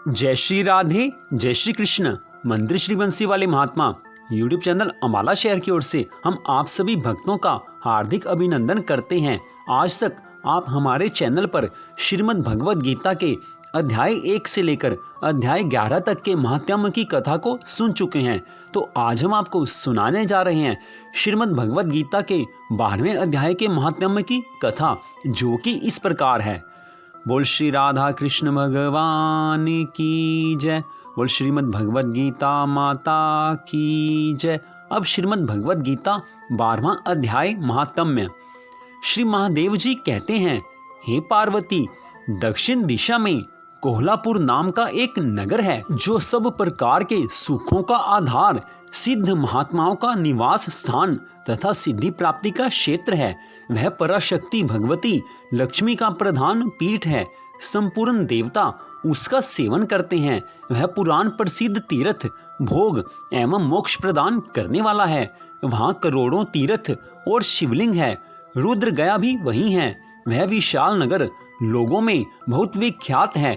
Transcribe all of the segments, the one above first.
जय श्री राधे, जय श्री कृष्ण। मंदिर श्री बंसी वाले महात्मा यूट्यूब चैनल अम्बाला शहर की ओर से हम आप सभी भक्तों का हार्दिक अभिनंदन करते हैं। आज तक आप हमारे चैनल पर श्रीमद् भगवद गीता के अध्याय 1 से लेकर अध्याय 11 तक के महात्म्य की कथा को सुन चुके हैं। तो आज हम आपको सुनाने जा रहे हैं श्रीमद् भगवद गीता के 12वें अध्याय के महात्म्य की कथा, जो कि इस प्रकार है। बोल श्री राधा कृष्ण भगवान की जय। बोल श्रीमद् भगवद गीता माता की जय। अब श्रीमद् भगवद गीता 12वां अध्याय महात्म्य। श्री महादेव जी कहते हैं, हे पार्वती, दक्षिण दिशा में कोल्हापुर नाम का एक नगर है, जो सब प्रकार के सुखों का आधार, सिद्ध महात्माओं का निवास स्थान तथा सिद्धि प्राप्ति का क्षेत्र है। वह पराशक्ति भगवती लक्ष्मी का प्रधान पीठ है। संपूर्ण देवता उसका सेवन करते हैं। वह पुराण प्रसिद्ध तीर्थ, भोग एवं मोक्ष प्रदान करने वाला है। वहाँ करोड़ों तीर्थ और शिवलिंग है। रुद्र गया भी वही है। वह विशाल नगर लोगों में बहुत विख्यात है।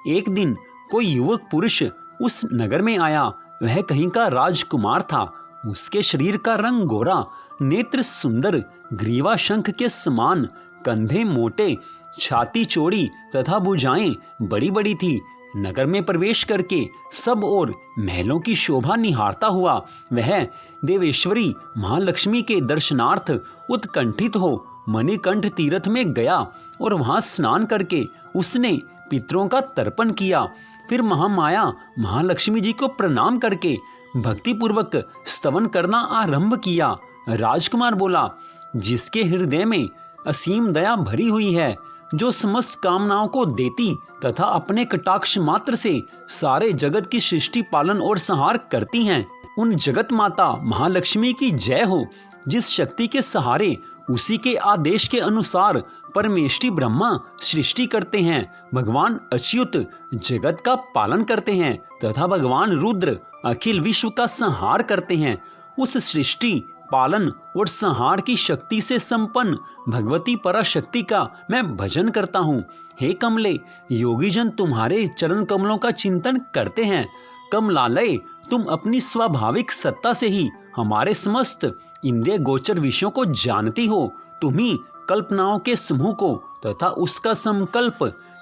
एक दिन कोई युवक पुरुष उस नगर में आया। वह कहीं का राजकुमार था। उसके शरीर का रंग गोरा, नेत्र सुंदर, ग्रीवा शंख के समान, कंधे मोटे, छाती चौड़ी तथा भुजाएं बड़ी बड़ी थी। नगर में प्रवेश करके सब ओर महलों की शोभा निहारता हुआ वह देवेश्वरी महालक्ष्मी के दर्शनार्थ उत्कंठित हो मणिकंठ तीर्थ में गया और वहां स्नान करके उसने पितरों का तर्पण किया। फिर महामाया महालक्ष्मी जी को प्रणाम करके भक्तिपूर्वक स्तवन करना आरंभ किया। राजकुमार बोला, जिसके हृदय में असीम दया भरी हुई है, जो समस्त कामनाओं को देती तथा अपने कटाक्ष मात्र से सारे जगत की सृष्टि पालन और संहार करती हैं, उन जगत माता महालक्ष्मी की जय हो। जिस शक्ति के सहारे उसी के आदेश के अनुसार परमेष्टि ब्रह्मा सृष्टि करते हैं, भगवान अच्युत जगत का पालन करते हैं तथा भगवान रुद्र अखिल विश्व का संहार करते हैं, उस सृष्टि पालन और संहार की शक्ति से संपन्न भगवती पराशक्ति का मैं भजन करता हूँ। हे कमले, योगी जन तुम्हारे चरण कमलों का चिंतन करते हैं। कमलालय, तुम अपनी स्वाभाविक सत्ता से ही हमारे समस्त इंद्रिय गोचर विषयों को जानती हो। तुम ही कल्पनाओं के समूह को तथा उसका संकल्प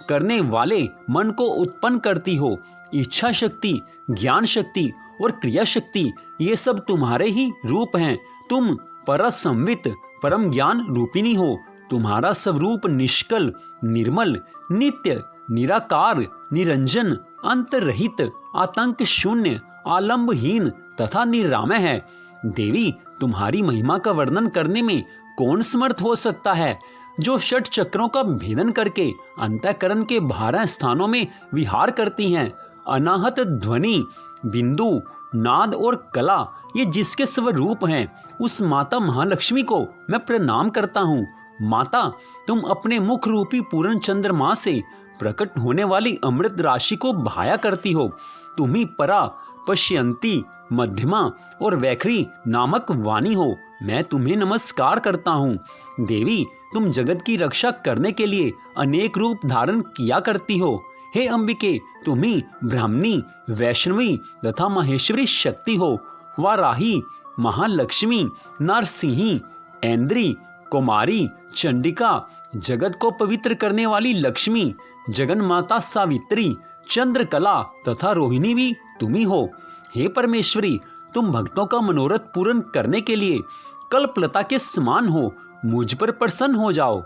करने वाले मन को उत्पन्न करती हो। इच्छा शक्ति, ज्ञान शक्ति और क्रिया शक्ति, ये सब तुम्हारे ही रूप हैं। तुम परसंवित परम ज्ञान रूपिणी हो। तुम्हारा स्वरूप निष्कल, निर्मल, नित्य, निराकार, निरंजन, अंतरहित, आतंक शून्य, आलंबहीन तथा निरामय है। देवी, तुम्हारी महिमा का वर्णन करने में कौन समर्थ हो सकता है, जो षट चक्रों का भेदन करके अंतःकरण के 12 स्थानों में विहार करती हैं। अनाहत ध्वनि, बिंदु, नाद और कला, ये जिसके स्वरूप हैं, उस माता महालक्ष्मी को मैं प्रणाम करता हूँ। माता, तुम अपने मुख रूपी पूर्ण चंद्रमा से प्रकट होने वाली अमृत राशि को बहाया करती हो। तुम ही परा, पश्यंती, मध्यमा और वैखरी नामक वाणी हो। मैं तुम्हें नमस्कार करता हूँ। देवी, तुम जगत की रक्षा करने के लिए अनेक रूप धारण किया करती हो। हे अंबिके, तुम ही ब्राह्मणी, वैष्णवी तथा माहेश्वरी शक्ति हो। वाराही, महालक्ष्मी, नारसिंही, ऐन्द्री, कुमारी, चंडिका, जगत को पवित्र करने वाली लक्ष्मी, जगन माता सावित्री, चंद्रकला तथा रोहिणी भी तुम ही हो। हे परमेश्वरी, तुम भक्तों का मनोरथ पूर्ण करने के लिए कल्पलता के समान हो। मुझ पर प्रसन्न हो जाओ।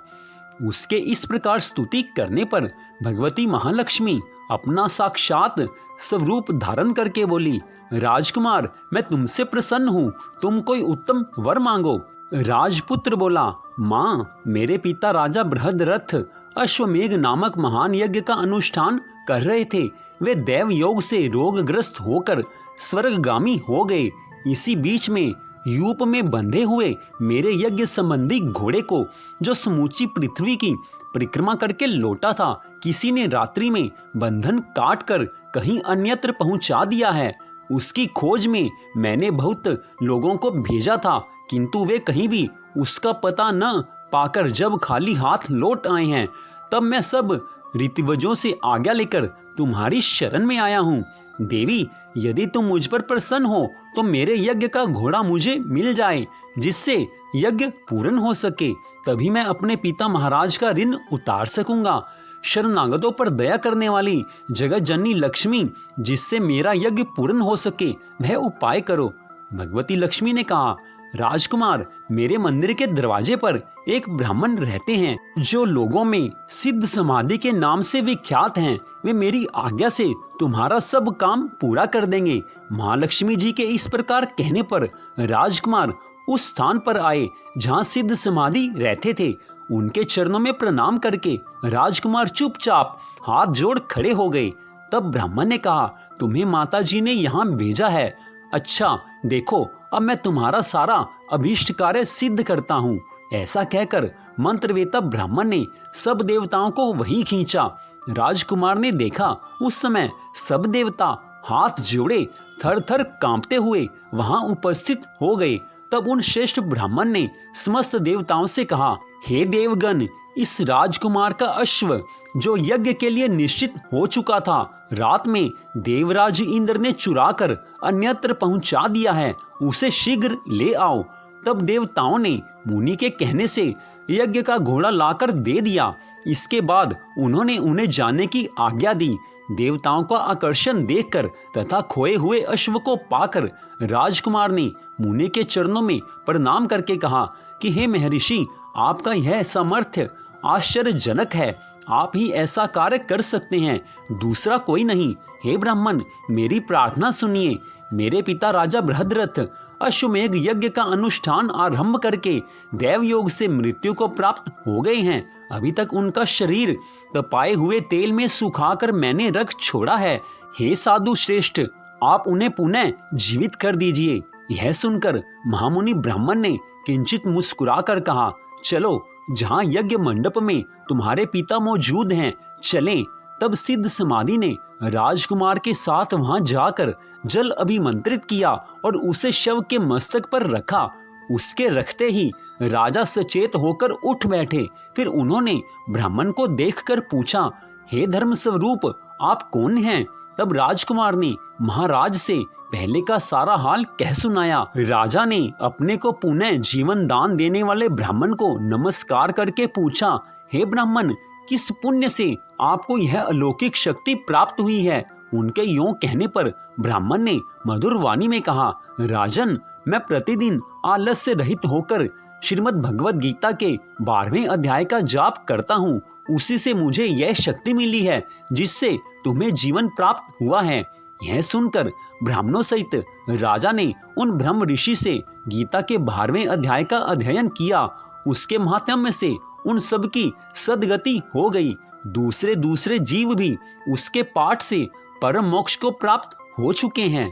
उसके इस प्रकार स्तुति करने पर भगवती महालक्ष्मी अपना साक्षात स्वरूप धारण करके बोली, राजकुमार, मैं तुमसे प्रसन्न हूँ। तुम कोई उत्तम वर मांगो। राजपुत्र बोला, माँ, मेरे पिता राजा बृहदरथ अश्वमेघ नामक महान यज्ञ का अनुष्ठान कर रहे थे। वे देव योग से रोगग्रस्त होकर स्वर्गगामी हो गए। इसी बीच में यूप में बंधे हुए मेरे यज्ञ संबंधी घोड़े को, जो समूची पृथ्वी की परिक्रमा करके लौटा था, किसी ने रात्रि में बंधन काट कर कहीं अन्यत्र पहुंचा दिया है। उसकी खोज में मैंने बहुत लोगों को भेजा था, किंतु वे कहीं भी उसका पता न पाकर जब खाली हाथ लौट आए हैं, तब मैं सब ऋतवजों से आज्ञा लेकर तुम्हारी शरण में आया हूँ। देवी, यदि तुम मुझ पर प्रसन्न हो तो मेरे यज्ञ का घोड़ा मुझे मिल जाए, जिससे यज्ञ पूर्ण हो सके, तभी मैं अपने पिता महाराज का ऋण उतार सकूंगा। शरणागतों पर दया करने वाली जगत जननी लक्ष्मी, जिससे मेरा यज्ञ पूर्ण हो सके, वह उपाय करो। भगवती लक्ष्मी ने कहा, राजकुमार, मेरे मंदिर के दरवाजे पर एक ब्राह्मण रहते हैं जो लोगों में सिद्ध समाधि के नाम से विख्यात हैं। वे मेरी आज्ञा से तुम्हारा सब काम पूरा कर देंगे। महालक्ष्मी जी के इस प्रकार कहने पर राजकुमार उस स्थान पर आए जहां सिद्ध समाधि रहते थे। उनके चरणों में प्रणाम करके राजकुमार चुपचाप हाथ जोड़ खड़े हो गए। तब ब्राह्मण ने कहा, तुम्हें माता जी ने यहाँ भेजा है। अच्छा, देखो, अब मैं तुम्हारा सारा अभीष्ट कार्य सिद्ध करता हूँ। ऐसा कहकर मंत्रवेता ब्राह्मण ने सब देवताओं को वहीं खींचा। राजकुमार ने देखा, उस समय सब देवता हाथ जोड़े थर थर कांपते हुए वहां उपस्थित हो गए। तब उन श्रेष्ठ ब्राह्मण ने समस्त देवताओं से कहा, हे देवगण, इस राजकुमार का अश्व जो यज्ञ के लिए निश्चित हो चुका था, रात में देवराज इंद्र ने चुराकर अन्यत्र पहुंचा दिया है। उसे शीघ्र ले आओ। तब देवताओं ने मुनि के कहने से यज्ञ का घोड़ा लाकर दे दिया। इसके बाद उन्होंने उन्हें जाने की आज्ञा दी। देवताओं का आकर्षण देखकर तथा खोए हुए अश्व को पाकर राजकुमार ने मुनि के चरणों में प्रणाम करके कहा कि हे महर्षि, आपका यह सामर्थ्य आश्चर्यजनक है। आप ही ऐसा कार्य कर सकते हैं, दूसरा कोई नहीं। हे ब्राह्मण, मेरी प्रार्थना सुनिए। मेरे पिता राजा बृहद्रथ अश्वमेघ यज्ञ का अनुष्ठान आरंभ करके देवयोग से मृत्यु को प्राप्त हो गए हैं। अभी तक उनका शरीर तपाए हुए तेल में सुखाकर मैंने रख छोड़ा है। हे साधु श्रेष्ठ, आप उन्हें पुनः जीवित कर दीजिए। यह सुनकर महामुनि ब्राह्मण ने किंचित मुस्कुराकर कहा, चलो, जहाँ यज्ञ मंडप में तुम्हारे पिता मौजूद हैं, चलें। तब सिद्ध समाधि ने राजकुमार के साथ वहां जाकर जल अभिमंत्रित किया और उसे शव के मस्तक पर रखा। उसके रखते ही राजा सचेत होकर उठ बैठे। फिर उन्होंने ब्राह्मण को देखकर पूछा, हे धर्म स्वरूप, आप कौन हैं? तब राजकुमार ने महाराज से पहले का सारा हाल कह सुनाया। राजा ने अपने को पुनः जीवन दान देने वाले ब्राह्मण को नमस्कार करके पूछा, हे ब्राह्मण, किस पुण्य से आपको यह अलौकिक शक्ति प्राप्त हुई है? उनके यूं कहने पर ब्राह्मण ने मधुर वाणी में कहा, राजन, मैं प्रतिदिन आलस्य रहित होकर श्रीमद् भगवद गीता के 12वें अध्याय का जाप करता हूँ। उसी से मुझे यह शक्ति मिली है जिससे तुम्हें जीवन प्राप्त हुआ है। यह सुनकर ब्राह्मणों सहित राजा ने उन ब्रह्म ऋषि से गीता के 12वें अध्याय का अध्ययन किया। उसके महात्म्य से उन सब की सद्गति हो गई। दूसरे दूसरे जीव भी उसके पाठ से परम मोक्ष को प्राप्त हो चुके हैं।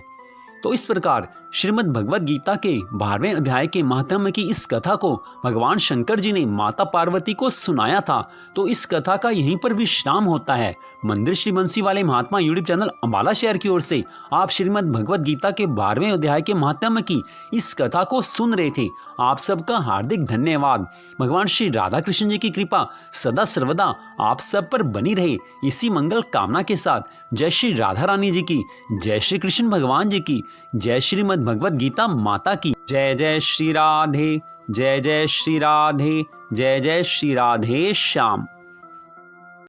तो इस प्रकार श्रीमद् भगवद गीता के 12वें अध्याय के महात्म्य की इस कथा को भगवान शंकर जी ने माता पार्वती को सुनाया था। तो इस कथा का यहीं पर विश्राम होता है। मंदिर श्री बंसी वाले महात्मा यूट्यूब चैनल अम्बाला शहर की ओर से आप श्रीमद् भगवद गीता के 12वें अध्याय के महात्म्य की इस कथा को सुन रहे थे। आप सबका हार्दिक धन्यवाद। भगवान श्री राधा कृष्ण जी की कृपा सदा सर्वदा आप सब पर बनी रहे, इसी मंगल कामना के साथ जय श्री राधा रानी जी की, जय श्री कृष्ण भगवान जी की, जय श्रीमद् भगवद गीता माता की। जय जय श्री राधे, जय जय श्री राधे, जय जय श्री राधे श्याम।